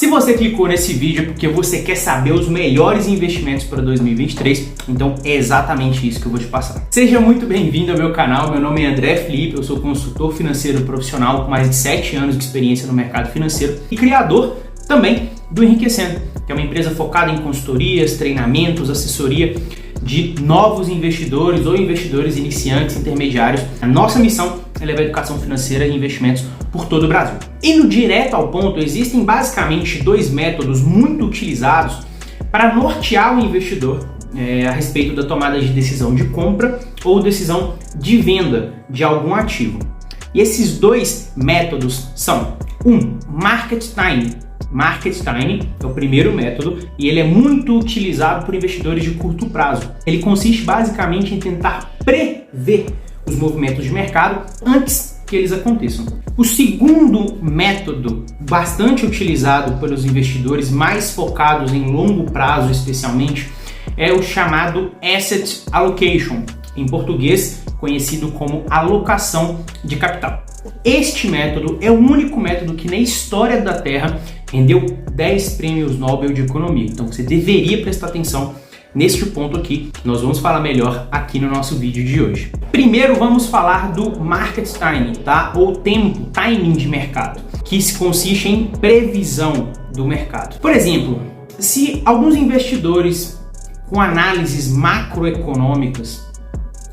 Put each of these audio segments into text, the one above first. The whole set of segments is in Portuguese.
Se você clicou nesse vídeo é porque você quer saber os melhores investimentos para 2023, então é exatamente isso que eu vou te passar. Seja muito bem-vindo ao meu canal, meu nome é André Felipe, eu sou consultor financeiro profissional com mais de 7 anos de experiência no mercado financeiro e criador também do Enriquecendo, que é uma empresa focada em consultorias, treinamentos, assessoria de novos investidores ou investidores iniciantes, intermediários. A nossa missão é levar educação financeira e investimentos por todo o Brasil. E no direto ao ponto, existem basicamente dois métodos muito utilizados para nortear o investidor a respeito da tomada de decisão de compra ou decisão de venda de algum ativo. E esses dois métodos são: Market Timing. Market Timing é o primeiro método e ele é muito utilizado por investidores de curto prazo. Ele consiste basicamente em tentar prever os movimentos de mercado antes que eles aconteçam. O segundo método, bastante utilizado pelos investidores mais focados em longo prazo especialmente, é o chamado Asset Allocation, em português conhecido como alocação de capital. Este método é o único método que na história da Terra rendeu 10 prêmios Nobel de Economia. Então você deveria prestar atenção neste ponto aqui. Nós vamos falar melhor aqui no nosso vídeo de hoje. Primeiro vamos falar do Market Timing, tá? Ou timing de mercado, que consiste em previsão do mercado. Por exemplo, se alguns investidores com análises macroeconômicas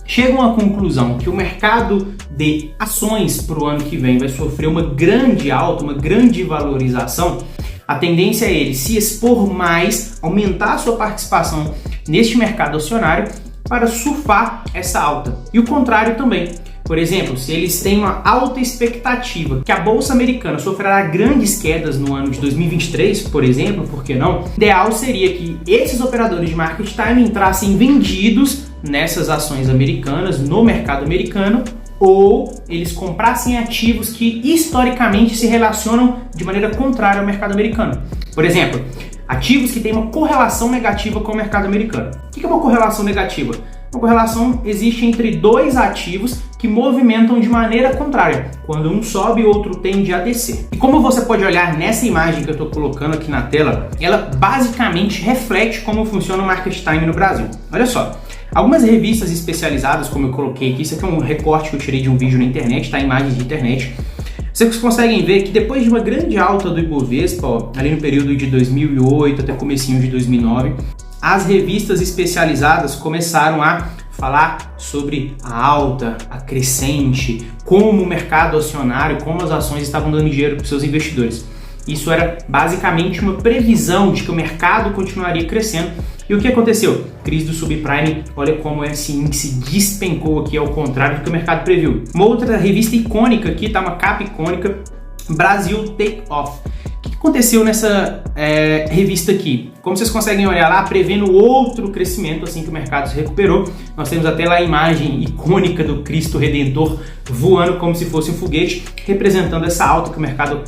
chegam à conclusão que o mercado de ações para o ano que vem vai sofrer uma grande alta, uma grande valorização, a tendência é ele se expor mais, aumentar a sua participação neste mercado acionário para surfar essa alta. E o contrário também. Por exemplo, se eles têm uma alta expectativa que a Bolsa Americana sofrerá grandes quedas no ano de 2023, por exemplo, por que não? O ideal seria que esses operadores de market timing entrassem vendidos nessas ações americanas, no mercado americano, ou eles comprassem ativos que historicamente se relacionam de maneira contrária ao mercado americano. Por exemplo, ativos que têm uma correlação negativa com o mercado americano. O que é uma correlação negativa? Uma correlação existe entre dois ativos que movimentam de maneira contrária. Quando um sobe, o outro tende a descer. E como você pode olhar nessa imagem que eu estou colocando aqui na tela, ela basicamente reflete como funciona o market timing no Brasil. Olha só. Algumas revistas especializadas, como eu coloquei aqui, isso aqui é um recorte que eu tirei de um vídeo na internet, tá? Imagens de internet. Vocês conseguem ver que depois de uma grande alta do Ibovespa, ali no período de 2008 até comecinho de 2009, as revistas especializadas começaram a falar sobre a alta, a crescente, como o mercado acionário, como as ações estavam dando dinheiro para os seus investidores. Isso era basicamente uma previsão de que o mercado continuaria crescendo. E o que aconteceu? Crise do subprime, olha como esse índice despencou aqui, ao contrário do que o mercado previu. Uma outra revista icônica aqui, tá? Uma capa icônica, Brasil Take Off. O que aconteceu nessa revista aqui? Como vocês conseguem olhar lá, prevendo outro crescimento assim que o mercado se recuperou. Nós temos até lá a imagem icônica do Cristo Redentor voando como se fosse um foguete, representando essa alta que o mercado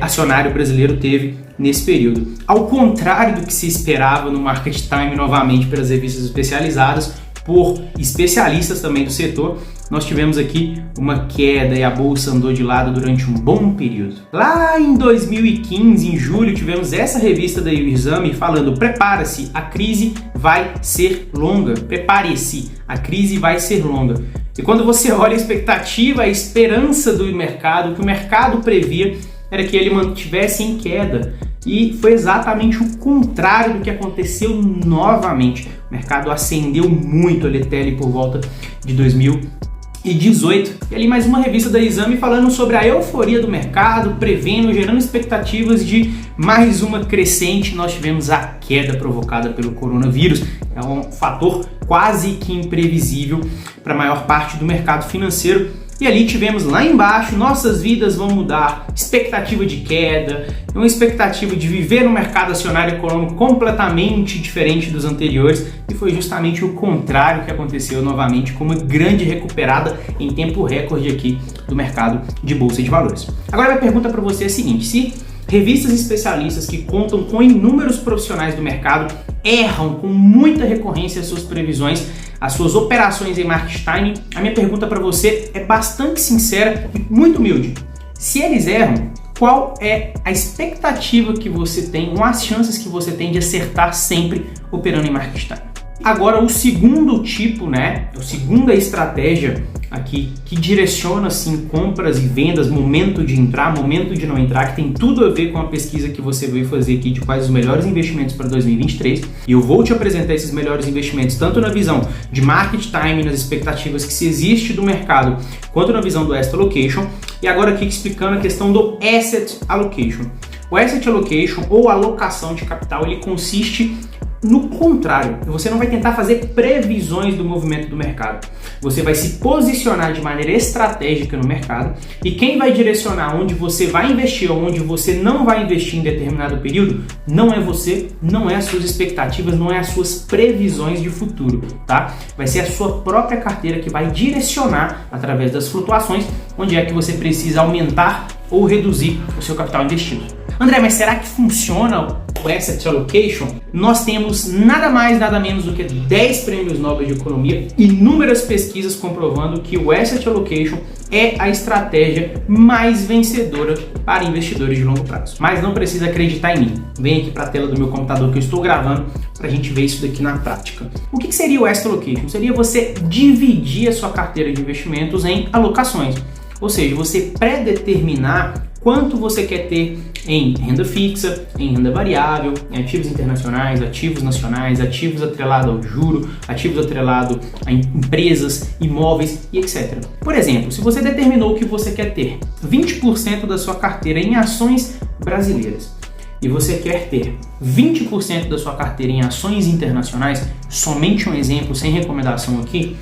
acionário brasileiro teve nesse período. Ao contrário do que se esperava no market time, novamente pelas revistas especializadas, por especialistas também do setor, nós tivemos aqui uma queda e a bolsa andou de lado durante um bom período. Lá em 2015, em julho, tivemos essa revista da Exame falando: prepara-se, a crise vai ser longa. Prepare-se, a crise vai ser longa. E quando você olha a expectativa, a esperança do mercado, o que o mercado previa era que ele mantivesse em queda. E foi exatamente o contrário do que aconteceu novamente. O mercado ascendeu muito, ele até ali por volta de 2018. E ali mais uma revista da Exame falando sobre a euforia do mercado, prevendo, gerando expectativas de mais uma crescente. Nós tivemos a queda provocada pelo coronavírus. É um fator quase que imprevisível para a maior parte do mercado financeiro. E ali tivemos lá embaixo: nossas vidas vão mudar, expectativa de queda, uma expectativa de viver no mercado acionário econômico completamente diferente dos anteriores, e foi justamente o contrário que aconteceu novamente, com uma grande recuperada em tempo recorde aqui do mercado de bolsa de valores. Agora minha pergunta para você é a seguinte: se revistas especialistas que contam com inúmeros profissionais do mercado erram com muita recorrência as suas previsões, as suas operações em market timing, a minha pergunta para você é bastante sincera e muito humilde. Se eles erram, qual é a expectativa que você tem, ou as chances que você tem de acertar sempre operando em market time. Agora, o segundo tipo, a segunda estratégia aqui que direciona assim compras e vendas, momento de entrar, momento de não entrar, que tem tudo a ver com a pesquisa que você veio fazer aqui de quais os melhores investimentos para 2023. E eu vou te apresentar esses melhores investimentos tanto na visão de market time, nas expectativas que se existe do mercado, quanto na visão do asset allocation. E agora aqui explicando a questão do asset allocation. O asset allocation ou alocação de capital, ele consiste no contrário. Você não vai tentar fazer previsões do movimento do mercado. Você vai se posicionar de maneira estratégica no mercado e quem vai direcionar onde você vai investir ou onde você não vai investir em determinado período não é você, não é as suas expectativas, não é as suas previsões de futuro, tá? Vai ser a sua própria carteira que vai direcionar através das flutuações onde é que você precisa aumentar ou reduzir o seu capital investido. André, mas será que funciona o Asset Allocation? Nós temos nada mais, nada menos do que 10 prêmios Nobel de Economia, inúmeras pesquisas comprovando que o Asset Allocation é a estratégia mais vencedora para investidores de longo prazo. Mas não precisa acreditar em mim. Vem aqui para a tela do meu computador que eu estou gravando para a gente ver isso daqui na prática. O que seria o Asset Allocation? Seria você dividir a sua carteira de investimentos em alocações. Ou seja, você pré-determinar quanto você quer ter em renda fixa, em renda variável, em ativos internacionais, ativos nacionais, ativos atrelados ao juro, ativos atrelados a empresas, imóveis e etc. Por exemplo, se você determinou que você quer ter 20% da sua carteira em ações brasileiras e você quer ter 20% da sua carteira em ações internacionais, somente um exemplo, sem recomendação aqui,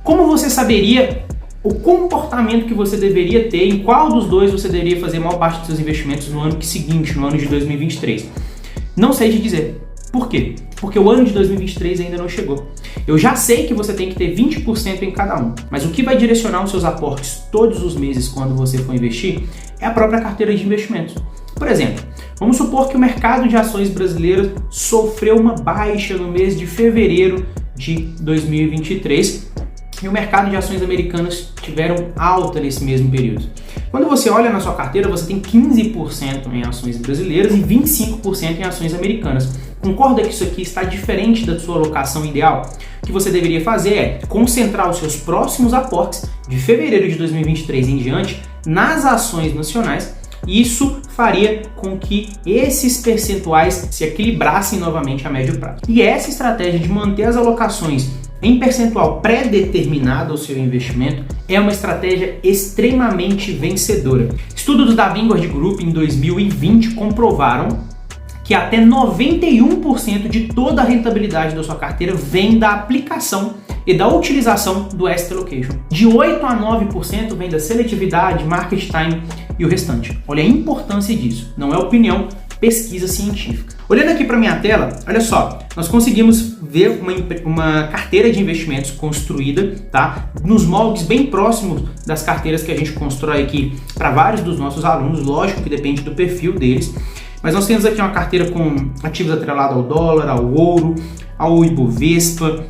como você saberia o comportamento que você deveria ter, em qual dos dois você deveria fazer a maior parte dos seus investimentos no ano seguinte, no ano de 2023? Não sei te dizer. Por quê? Porque o ano de 2023 ainda não chegou. Eu já sei que você tem que ter 20% em cada um, mas o que vai direcionar os seus aportes todos os meses quando você for investir é a própria carteira de investimentos. Por exemplo, vamos supor que o mercado de ações brasileiras sofreu uma baixa no mês de fevereiro de 2023, e o mercado de ações americanas tiveram alta nesse mesmo período. Quando você olha na sua carteira, você tem 15% em ações brasileiras e 25% em ações americanas. Concorda que isso aqui está diferente da sua alocação ideal? O que você deveria fazer é concentrar os seus próximos aportes de fevereiro de 2023 em diante nas ações nacionais. Isso faria com que esses percentuais se equilibrassem novamente a médio prazo. E essa estratégia de manter as alocações em percentual pré-determinado ao seu investimento é uma estratégia extremamente vencedora. Estudos da Vanguard Group em 2020 comprovaram que até 91% de toda a rentabilidade da sua carteira vem da aplicação e da utilização do Asset Allocation. De 8 a 9% vem da seletividade, market time e o restante. Olha a importância disso, não é opinião, pesquisa científica. Olhando aqui para minha tela, olha só, nós conseguimos ver uma carteira de investimentos construída, tá? Nos moldes bem próximos das carteiras que a gente constrói aqui para vários dos nossos alunos, lógico que depende do perfil deles, mas nós temos aqui uma carteira com ativos atrelados ao dólar, ao ouro, ao Ibovespa,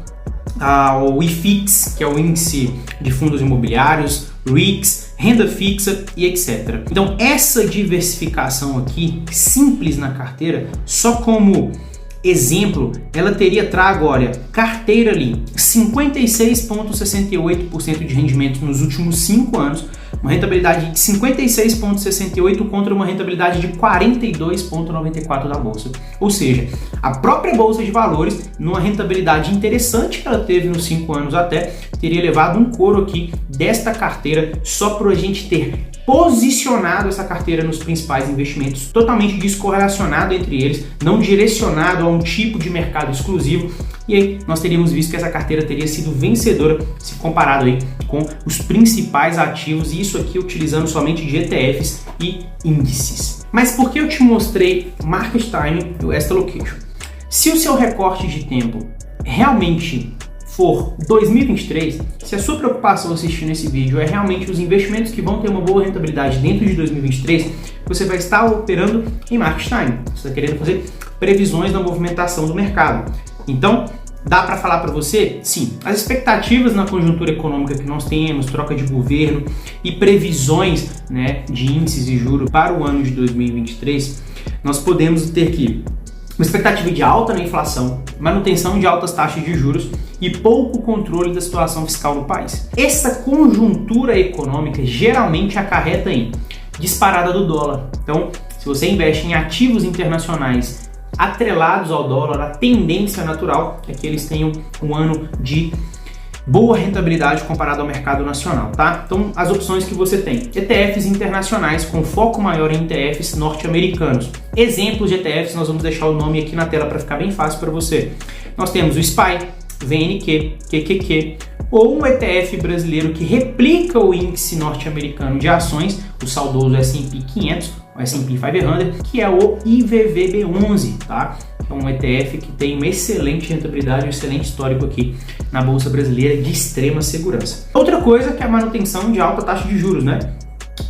ao IFIX, que é o índice de fundos imobiliários, REITs, renda fixa e etc. Então essa diversificação aqui, simples na carteira, só como exemplo, ela teria trago, olha, carteira ali, 56,68% de rendimento nos últimos 5 anos, uma rentabilidade de 56,68 contra uma rentabilidade de 42,94 da bolsa. Ou seja, a própria bolsa de valores, numa rentabilidade interessante que ela teve nos 5 anos até, teria levado um couro aqui desta carteira só para a gente ter posicionado essa carteira nos principais investimentos, totalmente descorrelacionado entre eles, não direcionado a um tipo de mercado exclusivo, e aí nós teríamos visto que essa carteira teria sido vencedora se comparado aí com os principais ativos, e isso aqui utilizando somente de ETFs e índices. Mas por que eu te mostrei Market Time e o Asset Allocation? Se o seu recorte de tempo realmente for 2023, se a sua preocupação assistindo esse vídeo é realmente os investimentos que vão ter uma boa rentabilidade dentro de 2023, você vai estar operando em Market Time. Você está querendo fazer previsões da movimentação do mercado. Então, Dá para falar para você? Sim. As expectativas na conjuntura econômica que nós temos, troca de governo e previsões, né, de índices de juros para o ano de 2023, nós podemos ter aqui uma expectativa de alta na inflação, manutenção de altas taxas de juros e pouco controle da situação fiscal no país. Essa conjuntura econômica geralmente acarreta em disparada do dólar. Então, se você investe em ativos internacionais atrelados ao dólar, a tendência natural é que eles tenham um ano de boa rentabilidade comparado ao mercado nacional, tá? Então, as opções que você tem: ETFs internacionais com foco maior em ETFs norte-americanos. Exemplos de ETFs, nós vamos deixar o nome aqui na tela para ficar bem fácil para você. Nós temos o SPY, VNQ, QQQ, ou um ETF brasileiro que replica o índice norte-americano de ações, o saudoso S&P 500, o S&P 500, que é o IVVB11, tá? É um ETF que tem uma excelente rentabilidade, um excelente histórico aqui na Bolsa Brasileira de extrema segurança. Outra coisa que é a manutenção de alta taxa de juros, né?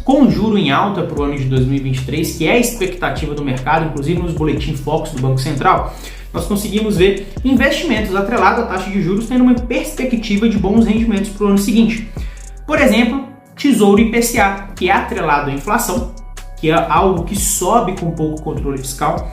Com juro em alta para o ano de 2023, que é a expectativa do mercado, inclusive nos boletins Focus do Banco Central, nós conseguimos ver investimentos atrelados à taxa de juros tendo uma perspectiva de bons rendimentos para o ano seguinte. Por exemplo, Tesouro IPCA, que é atrelado à inflação, que é algo que sobe com pouco controle fiscal,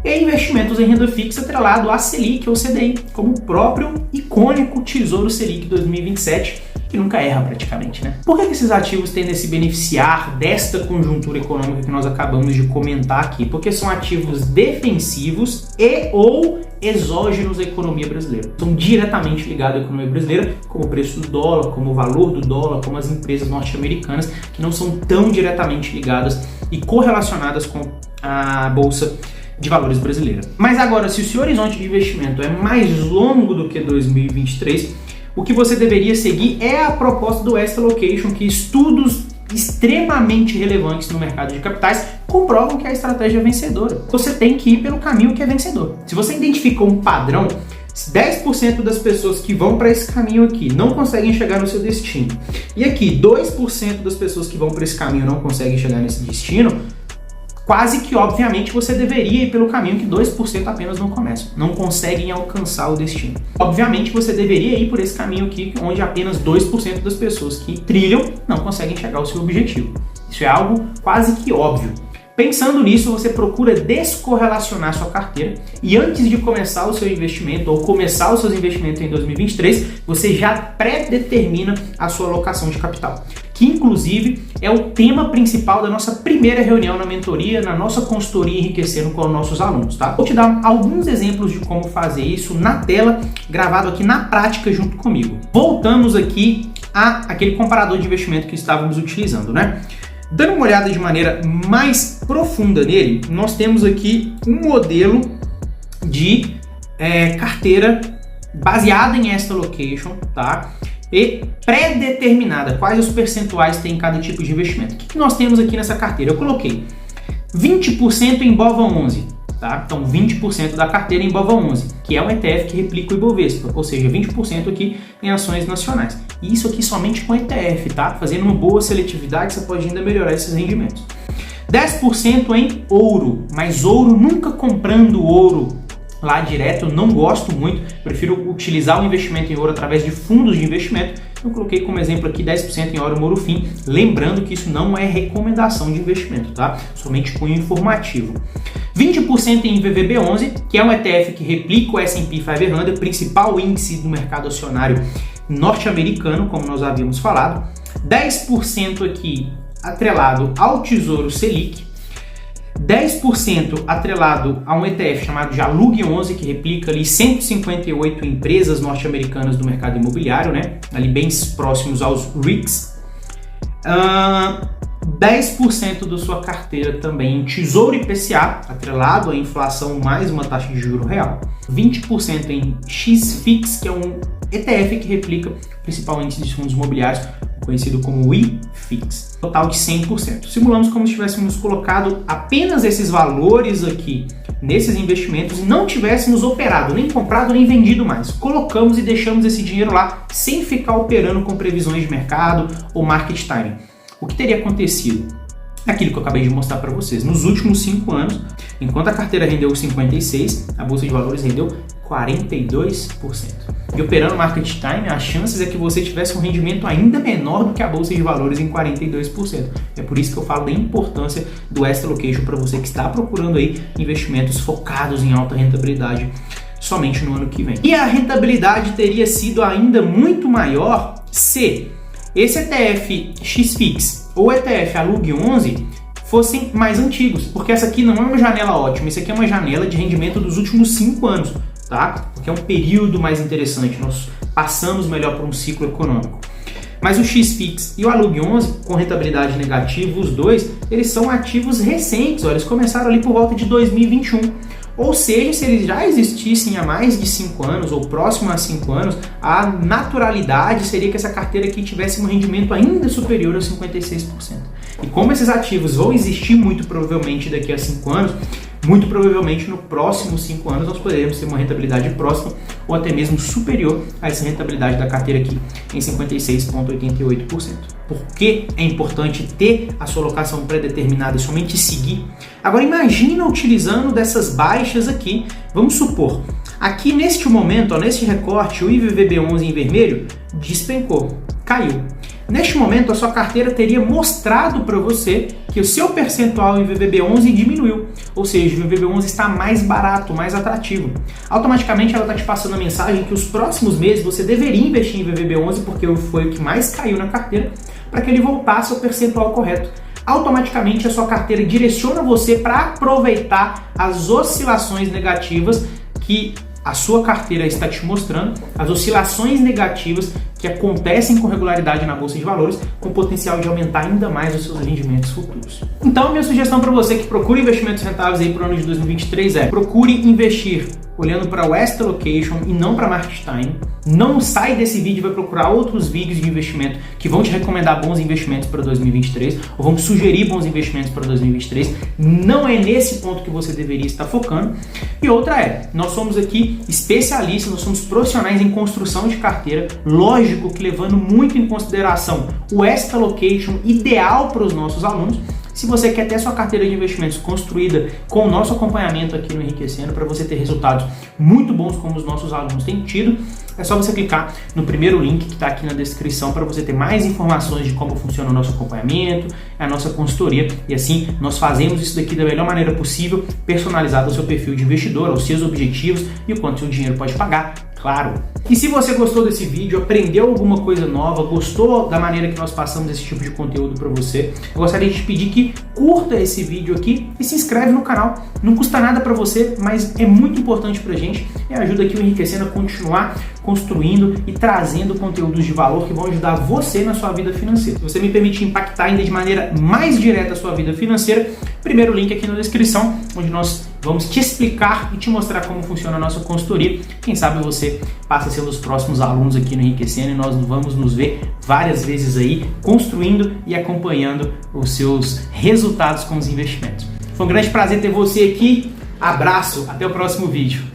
e investimentos em renda fixa atrelado à Selic ou CDI, como o próprio icônico Tesouro Selic 2027, que nunca erra praticamente, né? Por que esses ativos tendem a se beneficiar desta conjuntura econômica que nós acabamos de comentar aqui? Porque são ativos defensivos e ou exógenos à economia brasileira. São diretamente ligados à economia brasileira, como o preço do dólar, como o valor do dólar, como as empresas norte-americanas, que não são tão diretamente ligadas e correlacionadas com a Bolsa de Valores brasileira. Mas agora, se o seu horizonte de investimento é mais longo do que 2023, o que você deveria seguir é a proposta do Asset Allocation, que estudos extremamente relevantes no mercado de capitais comprovam que a estratégia é vencedora. Você tem que ir pelo caminho que é vencedor. Se você identifica um padrão, 10% das pessoas que vão para esse caminho aqui não conseguem chegar no seu destino, e aqui 2% das pessoas que vão para esse caminho não conseguem chegar nesse destino, quase que obviamente você deveria ir pelo caminho que 2% apenas não começam, não conseguem alcançar o destino. Obviamente você deveria ir por esse caminho aqui, onde apenas 2% das pessoas que trilham não conseguem chegar ao seu objetivo. Isso é algo quase que óbvio. Pensando nisso, você procura descorrelacionar sua carteira e antes de começar o seu investimento ou começar os seus investimentos em 2023, você já pré-determina a sua alocação de capital, que inclusive é o tema principal da nossa primeira reunião na mentoria, na nossa consultoria Enriquecendo com os nossos alunos, tá? Vou te dar alguns exemplos de como fazer isso na tela, gravado aqui na prática junto comigo. Voltamos aqui àquele comparador de investimento que estávamos utilizando, né? Dando uma olhada de maneira mais profunda nele, nós temos aqui um modelo de carteira baseada em Asset Allocation, tá? E pré-determinada, quais os percentuais tem em cada tipo de investimento. O que nós temos aqui nessa carteira? Eu coloquei 20% em BOVA11, tá? Então 20% da carteira em BOVA11, que é um ETF que replica o Ibovespa, ou seja, 20% aqui em ações nacionais. E isso aqui somente com ETF, tá? Fazendo uma boa seletividade, você pode ainda melhorar esses rendimentos. 10% em ouro, mas ouro nunca comprando ouro lá direto, eu não gosto muito, prefiro utilizar o investimento em ouro através de fundos de investimento. Eu coloquei como exemplo aqui 10% em Ouro Morufim, lembrando que isso não é recomendação de investimento, tá? Somente cunho informativo. 20% em VVB11, que é um ETF que replica o S&P 500, principal índice do mercado acionário norte-americano, como nós havíamos falado. 10% aqui atrelado ao Tesouro Selic. 10% atrelado a um ETF chamado de ALUG11, que replica ali 158 empresas norte-americanas do mercado imobiliário, né? Ali bem próximos aos REITs. 10% da sua carteira também em Tesouro IPCA, atrelado à inflação mais uma taxa de juro real. 20% em XFIX, que é um ETF que replica o principal índice de fundos imobiliários, conhecido como IFIX. Total de 100%. Simulamos como se tivéssemos colocado apenas esses valores aqui nesses investimentos e não tivéssemos operado, nem comprado, nem vendido mais. Colocamos e deixamos esse dinheiro lá sem ficar operando com previsões de mercado ou market timing. O que teria acontecido? aquilo que eu acabei de mostrar para vocês. Nos últimos 5 anos, enquanto a carteira rendeu 56%, a Bolsa de Valores rendeu 42%. E operando market time, as chances é que você tivesse um rendimento ainda menor do que a Bolsa de Valores em 42%. É por isso que eu falo da importância do Asset Allocation para você que está procurando aí investimentos focados em alta rentabilidade somente no ano que vem. E a rentabilidade teria sido ainda muito maior se esse ETF XFIX ou ETF ALUG11 fossem mais antigos, porque essa aqui não é uma janela ótima, isso aqui é uma janela de rendimento dos últimos 5 anos, tá? Porque é um período mais interessante, nós passamos melhor por um ciclo econômico. Mas o XFIX e o ALUG11, com rentabilidade negativa, os dois, eles são ativos recentes, ó, eles começaram ali por volta de 2021. Ou seja, se eles já existissem há mais de 5 anos ou próximo a 5 anos, a naturalidade seria que essa carteira aqui tivesse um rendimento ainda superior a 56%. E como esses ativos vão existir muito provavelmente daqui a 5 anos, muito provavelmente no próximo 5 anos nós poderemos ter uma rentabilidade próxima ou até mesmo superior a essa rentabilidade da carteira aqui em 56,88%. Por que é importante ter a sua alocação pré-determinada e somente seguir? Agora imagina utilizando dessas baixas aqui, vamos supor, aqui neste momento, ó, neste recorte, o IVVB11 em vermelho despencou, caiu. Neste momento, a sua carteira teria mostrado para você que o seu percentual em VVB11 diminuiu, ou seja, o VVB11 está mais barato, mais atrativo. Automaticamente ela está te passando a mensagem que os próximos meses você deveria investir em VVB11 porque foi o que mais caiu na carteira, para que ele voltasse ao percentual correto. Automaticamente a sua carteira direciona você para aproveitar as oscilações negativas que a sua carteira está te mostrando, as oscilações negativas que acontecem com regularidade na Bolsa de Valores, com potencial de aumentar ainda mais os seus rendimentos futuros. Então, minha sugestão para você que procura investimentos rentáveis aí para o ano de 2023 é: procure investir olhando para o Asset Allocation e não para Market Time. Não sai desse vídeo e vai procurar outros vídeos de investimento que vão te recomendar bons investimentos para 2023 ou vão te sugerir bons investimentos para 2023. Não é nesse ponto que você deveria estar focando. E outra é, nós somos aqui especialistas, nós somos profissionais em construção de carteira, lógico que levando muito em consideração o Asset Allocation ideal para os nossos alunos. Se você quer ter a sua carteira de investimentos construída com o nosso acompanhamento aqui no Enriquecendo, para você ter resultados muito bons como os nossos alunos têm tido, é só você clicar no primeiro link que está aqui na descrição para você ter mais informações de como funciona o nosso acompanhamento, a nossa consultoria, e assim nós fazemos isso daqui da melhor maneira possível, personalizado ao seu perfil de investidor, aos seus objetivos e o quanto seu dinheiro pode pagar, claro. E se você gostou desse vídeo, aprendeu alguma coisa nova, gostou da maneira que nós passamos esse tipo de conteúdo para você, eu gostaria de te pedir que curta esse vídeo aqui e se inscreve no canal. Não custa nada para você, mas é muito importante pra gente e ajuda aqui o Enriquecendo a continuar construindo e trazendo conteúdos de valor que vão ajudar você na sua vida financeira. Se você me permitir impactar ainda de maneira mais direta a sua vida financeira, primeiro link aqui na descrição, onde nós vamos te explicar e te mostrar como funciona a nossa consultoria. Quem sabe você passa a ser um dos próximos alunos aqui no Enriquecendo e nós vamos nos ver várias vezes aí construindo e acompanhando os seus resultados com os investimentos. Foi um grande prazer ter você aqui. Abraço, até o próximo vídeo.